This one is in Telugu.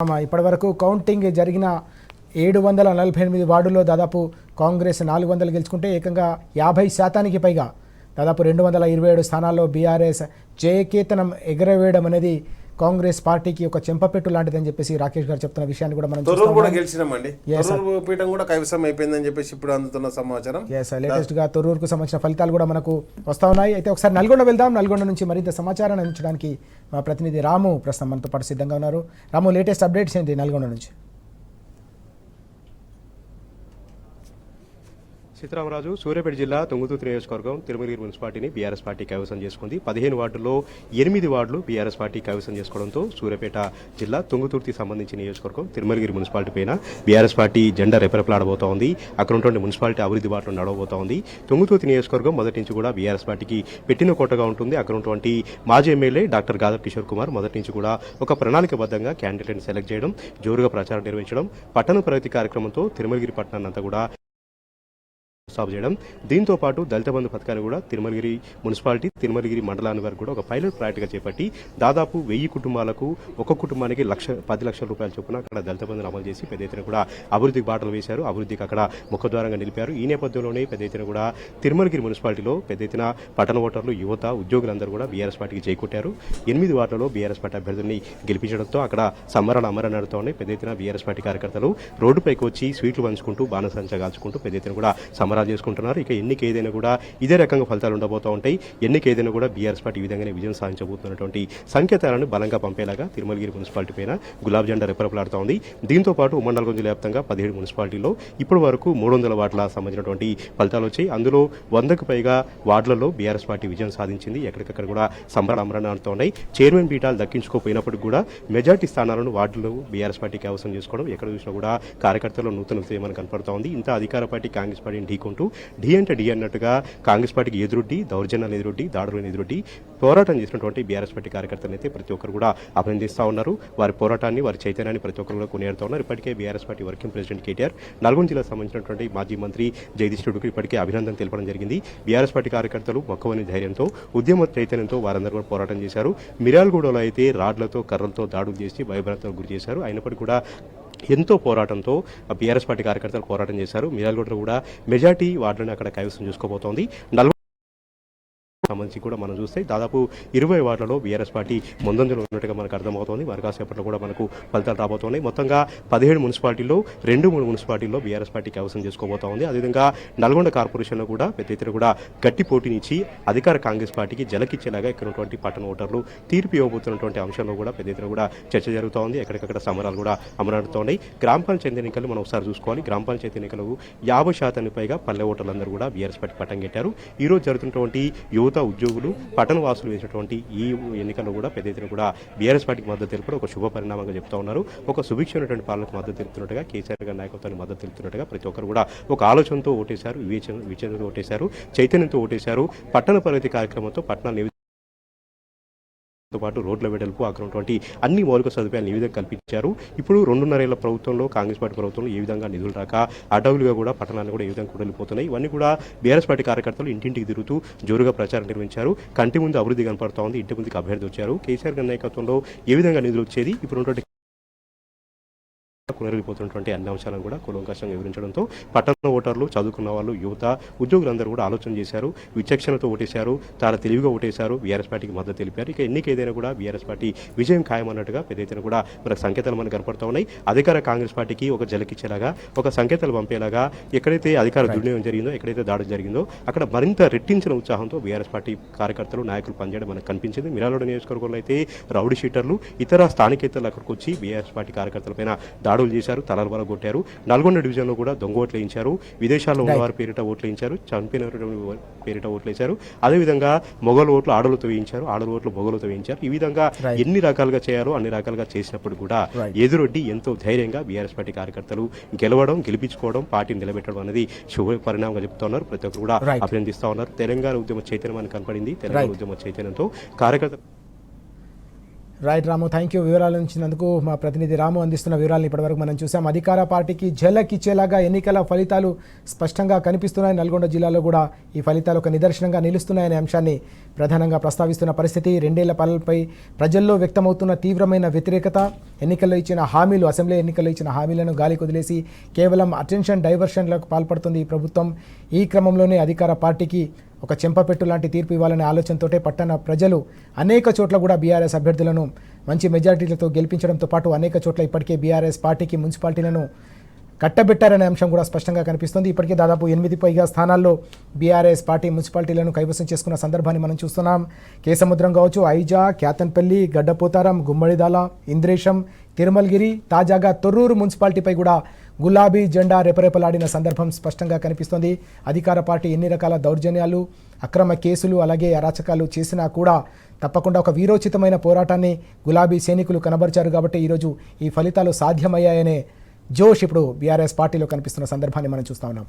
ఇప్పటి వరకు కౌంటింగ్ జరిగిన 748 వార్డుల్లో దాదాపు కాంగ్రెస్ 400 గెలుచుకుంటే ఏకంగా 50% పైగా దాదాపు 227 స్థానాల్లో బీఆర్ఎస్ జయకేతనం ఎగరవేయడం అనేది కాంగ్రెస్ పార్టీకి ఒక చెంపపెట్టు లాంటిదని చెప్పేసి రాకేష్ గారు చెప్తున్న విషయాన్ని కూడా మనం తొర్రూరు కూడా గెలిచినామండి. తొర్రూరు పీఠం కూడా కైవసం అయిపోయిందని చెప్పేసి ఇప్పుడు అందుతున్న సమాచారం. లేటెస్ట్ గా తొర్రూరుకు సంబంధించిన ఫలితాలు కూడా మనకు వస్తా ఉన్నాయి. అయితే ఒకసారి నల్గొండ వెళ్దాం. నల్గొండ నుంచి మరింత సమాచారాన్ని అందించడానికి మా ప్రతినిధి రాము ప్రస్తుతం మనతో పాటు సిద్ధంగా ఉన్నారు. రాము, లేటెస్ట్ అప్డేట్స్ ఏంటి నల్గొండ నుంచి? సీతారామరాజు, సూర్యాపేట జిల్లా తుంగతుర్తి నియోజకవర్గం తిరుమలగిరి మున్సిపాలిటీని బీఆర్ఎస్ పార్టీ కైవసం చేసుకుంది. 15 వార్డుల్లో 8 వార్డులు బీఆర్ఎస్ పార్టీ కైవసం చేసుకోవడంతో సూర్యాపేట జిల్లా తుంగతుర్తికి సంబంధించిన నియోజకవర్గం తిరుమలగిరి మున్సిపాలిటీ పైన బీఆర్ఎస్ పార్టీ జెండా రెపరెపలాడబోతోంది. అక్కడ ఉన్నటువంటి మున్సిపాలిటీ అభివృద్ధి బాటలో నడవబోతోంది. తుంగతుర్తి నియోజకవర్గం మొదటి నుంచి కూడా బీఆర్ఎస్ పార్టీకి పెట్టిన కోటగా ఉంటుంది. అక్కడ ఉన్నటువంటి మాజీ ఎమ్మెల్యే డాక్టర్ గాదర్ కిషోర్ కుమార్ మొదటి నుంచి కూడా ఒక ప్రణాళికబద్ధంగా క్యాండిడేట్ని సెలెక్ట్ చేయడం, జోరుగా ప్రచారం నిర్వహించడం, పట్టణ ప్రగతి కార్యక్రమంతో తిరుమలగిరి పట్టణాన్ని అంతా కూడా సాగు చేయడం, దీంతో పాటు దళిత బంధు పథకాన్ని కూడా తిరుమలగిరి మున్సిపాలిటీ తిరుమలగిరి మండలాన్ని వరకు కూడా ఒక పైలట్ ప్రాజెక్ట్గా చేపట్టి దాదాపు 1000 కుటుంబాలకు ఒక కుటుంబానికి 10 లక్షల రూపాయల చొప్పున అక్కడ దళిత బంధును అమలు చేసి పెద్ద ఎత్తున కూడా అభివృద్ధికి బాటలు వేశారు. అభివృద్ధికి అక్కడ ముఖద్వారంగా నిలిపారు. ఈ నేపథ్యంలోనే పెద్ద ఎత్తున కూడా తిరుమలగిరి మున్సిపాలిటీలో పెద్ద ఎత్తున పట్టణ ఓటర్లు, యువత, ఉద్యోగులందరూ కూడా బీఆర్ఎస్ పార్టీకి చేకూట్టారు. 8 వార్డులలో బీఆర్ఎస్ పార్టీ అభ్యర్థుల్ని గెలిపించడంతో అక్కడ సంబరాలు అమర నడుతూనే పెద్ద ఎత్తున బీఆర్ఎస్ పార్టీ కార్యకర్తలు రోడ్డుపైకి వచ్చి స్వీట్లు పంచుకుంటూ బాణసంచా కాల్చుకుంటూ పెద్ద ఎత్తున కూడా సంబరాలు చేసుకుంటున్నారు. ఇక ఎన్నిక ఏదైనా కూడా ఇదే రకంగా ఫలితాలు ఉండబోతూ ఉంటాయి. ఎన్నిక ఏదైనా కూడా బీఆర్ఎస్ పార్టీ ఈ విధంగానే విజయం సాధించబోతున్నటువంటి సంకేతాలను బలంగా పంపేలాగా తిరుమలగిరి మున్సిపాలిటీ పైన గులాబ్ జెండా రెపరెపలాడుతూ ఉంది. దీంతో పాటు ఉమ్మడి నల్గొండ జిల్లా వ్యాప్తంగా 17 మున్సిపాలిటీల్లో ఇప్పటి వరకు 300 వార్డుల సంబంధించినటువంటి ఫలితాలు వచ్చాయి. అందులో 100కు పైగా వార్డులలో బీఆర్ఎస్ పార్టీ విజయం సాధించింది. ఎక్కడికక్కడ కూడా సంబరాలు అమరణాడుతూ ఉన్నాయి. చైర్మన్ పీఠాలు దక్కించుకోపోయినప్పటికీ కూడా మెజార్టీ స్థానాలను వార్డులో బీఆర్ఎస్ పార్టీకి అవసరం చేసుకోవడం, ఎక్కడ చూసినా కూడా కార్యకర్తలు నూతన ఉత్తేజం కనపడుతూ ఉంది. ఇంత అధికార పార్టీ కాంగ్రెస్ పార్టీని ఢీకొంటూ ఢీ అంటే ఢీ అన్నట్టుగా కాంగ్రెస్ పార్టీకి ఎదురొడ్డి, దౌర్జన్యాలు ఎదురొడ్డి, దాడులను ఎదురొడ్డి పోరాటం చేసినటువంటి బీఆర్ఎస్ పార్టీ కార్యకర్తలు అయితే ప్రతి ఒక్కరు కూడా అభినందిస్తూ ఉన్నారు. వారి పోరాటాన్ని, వారి చైతన్యాన్ని ప్రతి ఒక్కరు కూడా కొనియాడుతూ ఉన్నారు. ఇప్పటికే BRS party working president KTR, Nalgonda జిల్లాకు సంబంధించినటువంటి మాజీ మంత్రి జగదీష్ రెడ్డికి ఇప్పటికే అభినందన తెలపడం జరిగింది. బీఆర్ఎస్ పార్టీ కార్యకర్తలు మొక్కవని ధైర్యంతో, ఉద్యమ చైతన్యంతో వారందరూ కూడా పోరాటం చేశారు. మిర్యాలగూడలో అయితే రాడ్లతో, కర్రలతో దాడులు చేసి భయభ్రాంతులకు గురి చేశారు. అయినప్పటికీ కూడా ఎంతో పోరాటంతో బీఆర్ఎస్ పార్టీ కార్యకర్తలు పోరాటం చేశారు. మిర్యాలగూడలో కూడా మెజార్టీ వార్డులను అక్కడ కైవసం చేసుకోబోతోంది. సంబంధించి కూడా మనం చూస్తే దాదాపు 20 వార్డులలో బీఆర్ఎస్ పార్టీ ముందంజలో ఉన్నట్టుగా మనకు అర్థమవుతోంది. మరి కాసేపట్లో కూడా మనకు ఫలితాలు రాబోతున్నాయి. మొత్తంగా 17 మున్సిపాలిటీల్లో 2-3 మున్సిపాలిటీల్లో బీఆర్ఎస్ పార్టీ కైవసం చేసుకోబోతోంది. అదేవిధంగా నల్గొండ కార్పొరేషన్లో కూడా పెద్ద ఎత్తున కూడా గట్టి పోటీనిచ్చి అధికార కాంగ్రెస్ పార్టీకి జలకిచ్చేలాగా ఇక్కడ ఉన్నటువంటి పట్టణ ఓటర్లు తీర్పు ఇవ్వబోతున్నటువంటి అంశంలో కూడా పెద్ద ఎత్తున కూడా చర్చ జరుగుతోంది. ఎక్కడికక్కడ సమరాలు కూడా అమరాడుతున్నాయి. గ్రామ పంచాయతీ ఎన్నికలు మనం ఒకసారి చూసుకోవాలి. గ్రామ పంచాయతీ ఎన్నికలు 50% పైగా పల్లె ఓటర్లందరూ కూడా బీఆర్ఎస్ పార్టీ పట్టం కట్టారు. ఈ రోజు జరుగుతున్నటువంటి యువత, ఉద్యోగులు, పట్టణ వాసులు వేసినటువంటి ఈ ఎన్నికల్లో కూడా పెద్ద ఎత్తున కూడా బీఆర్ఎస్ పార్టీకి మద్దతు తెలుపడం ఒక శుభ పరిణామంగా చెప్తా ఉన్నారు. ఒక సుభిక్షమైనటువంటి పాలనకు మద్దతు తెలుపుతున్నట్టుగా, కేసీఆర్ గారి నాయకత్వానికి మద్దతు తెలుపుతున్నట్టుగా ప్రతి ఒక్కరు కూడా ఒక ఆలోచనతో ఓటేశారు, వివేచనతో ఓటేశారు, చైతన్యంతో ఓటేశారు. పట్టణ ప్రగతి కార్యక్రమంతో పట్టణాలు తో పాటు రోడ్ల వెడల్పు, అక్కడ ఉన్నటువంటి అన్ని మౌలిక సదుపాయాలను ఈ విధంగా కల్పించారు. ఇప్పుడు 2.5 ఏళ్ల ప్రభుత్వంలో, కాంగ్రెస్ పార్టీ ప్రభుత్వంలో ఏ విధంగా నిధులు రాక అడవులుగా కూడా పట్టణాలు కూడా ఏ విధంగా కూడలిపోతున్నాయి. ఇవన్నీ కూడా బీఆర్ఎస్ పార్టీ కార్యకర్తలు ఇంటింటికి తిరుగుతూ జోరుగా ప్రచారం నిర్వహించారు. కంటి ముందు అభివృద్ధి కనపడుతూ ఉంది. ఇంటి ముందుకు అభ్యర్థి వచ్చారు. కేసీఆర్ గారి నాయకత్వంలో ఏ విధంగా నిధులు వచ్చేది, ఇప్పుడు ఉన్నటువంటి కొనరిగిపోతున్నటువంటి అన్ని అంశాలను కూడా కూలంకషంగా వివరించడంతో పట్టణ ఓటర్లు, చదువుకున్న వాళ్ళు, యువత, ఉద్యోగులందరూ కూడా ఆలోచన చేశారు. విచక్షణతో ఓటేశారు. చాలా తెలివిగా ఓటేశారు. బీఆర్ఎస్ పార్టీకి మద్దతు తెలిపారు. ఇక ఎన్నిక ఏదైనా కూడా బీఆర్ఎస్ పార్టీ విజయం ఖాయమన్నట్టుగా పెద్ద ఎత్తున కూడా మనకు సంకేతాలు మనకు కనపడుతూ ఉన్నాయి. అధికార కాంగ్రెస్ పార్టీకి ఒక జలకిచ్చేలాగా, ఒక సంకేతాలు పంపేలాగా ఎక్కడైతే అధికార దుర్వినియోగం జరిగిందో, ఎక్కడైతే దాడి జరిగిందో అక్కడ మరింత రెట్టించిన ఉత్సాహంతో బీఆర్ఎస్ పార్టీ కార్యకర్తలు, నాయకులు పనిచేయడం మనకు కనిపించింది. మిర్యాలగూడ నియోజకవర్గంలో అయితే రౌడీ షీటర్లు, ఇతర స్థానికేతలు అక్కడికి వచ్చి బీఆర్ఎస్ పార్టీ కార్యకర్తలపైన దాడులు చేశారు, తలలు బల కొట్టారు. నల్గొండ డివిజన్లో కూడా దొంగ ఓట్లు వేయించారు. విదేశాల్లో ఉన్నవారి పేరిట ఓట్లు వేయించారు. చనిపోయిన పేరిట ఓట్లు వేశారు. అదేవిధంగా మొగలు ఓట్లు ఆడలతో వేయించారు, ఆడల ఓట్లు మొగలతో వేయించారు. ఈ విధంగా ఎన్ని రకాలుగా చేయాలో అన్ని రకాలుగా చేసినప్పుడు కూడా ఎదురొడ్డి ఎంతో ధైర్యంగా బీఆర్ఎస్ పార్టీ కార్యకర్తలు గెలవడం, గెలిపించుకోవడం, పార్టీని నిలబెట్టడం అనేది శుభ పరిణామంగా చెప్తున్నారు. ప్రతి ఒక్కరు కూడా అభినందిస్తూ ఉన్నారు. తెలంగాణ ఉద్యమ చైతన్యం అని కనపడింది. తెలంగాణ ఉద్యమ చైతన్యంతో కార్యకర్తలు రైట్ రాము, థ్యాంక్ యూ. వివరాలు ఇచ్చినందుకు మా ప్రతినిధి రాము అందిస్తున్న వివరాలను ఇప్పటివరకు మనం చూసాం. అధికార పార్టీకి ఝలకిచ్చేలాగా ఎన్నికల ఫలితాలు స్పష్టంగా కనిపిస్తున్నాయి. నల్గొండ జిల్లాలో కూడా ఈ ఫలితాలు ఒక నిదర్శనంగా నిలుస్తున్నాయనే అంశాన్ని ప్రధానంగా ప్రస్తావిస్తున్న పరిస్థితి. 2 ఏళ్ల పాలనపై ప్రజల్లో వ్యక్తమవుతున్న తీవ్రమైన వ్యతిరేకత, ఎన్నికల్లో ఇచ్చిన హామీలు, అసెంబ్లీ ఎన్నికల్లో ఇచ్చిన హామీలను గాలికి వదిలేసి కేవలం అటెన్షన్ డైవర్షన్లకు పాల్పడుతుంది ఈ ప్రభుత్వం. ఈ క్రమంలోనే అధికార పార్టీకి ఒక చెంపపెట్టు లాంటి తీర్పు ఇవ్వాలనే ఆలోచనతోటే పట్టణ ప్రజలు అనేక చోట్ల కూడా బీఆర్ఎస్ అభ్యర్థులను మంచి మెజారిటీలతో గెలిపించడంతో పాటు అనేక చోట్ల ఇప్పటికే బీఆర్ఎస్ పార్టీకి మున్సిపాలిటీలను కట్టబెట్టారనే అంశం కూడా స్పష్టంగా కనిపిస్తుంది. ఇప్పటికే దాదాపు 8 పైగా స్థానాల్లో బీఆర్ఎస్ పార్టీ మున్సిపాలిటీలను కైవసం చేసుకున్న సందర్భాన్ని మనం చూస్తున్నాం. కేసముద్రం కావచ్చు, ఐజా, క్యాతన్పల్లి, గడ్డపోతారం, గుమ్మడిదాల, ఇంద్రేశం, తిరుమలగిరి, తాజాగా తొర్రూరు మున్సిపాలిటీపై కూడా గులాబీ జెండా రెపరెపలాడిన సందర్భం స్పష్టంగా కనిపిస్తోంది. అధికార పార్టీ ఎన్ని రకాల దౌర్జన్యాలు, అక్రమ కేసులు, అలాగే అరాచకాలు చేసినా కూడా తప్పకుండా ఒక వీరోచితమైన పోరాటాన్ని గులాబీ సైనికులు కనబరిచారు. కాబట్టి ఈరోజు ఈ ఫలితాలు సాధ్యమయ్యాయనే జోష్ ఇప్పుడు బీఆర్ఎస్ పార్టీలో కనిపిస్తున్న సందర్భాన్ని మనం చూస్తా ఉన్నాం.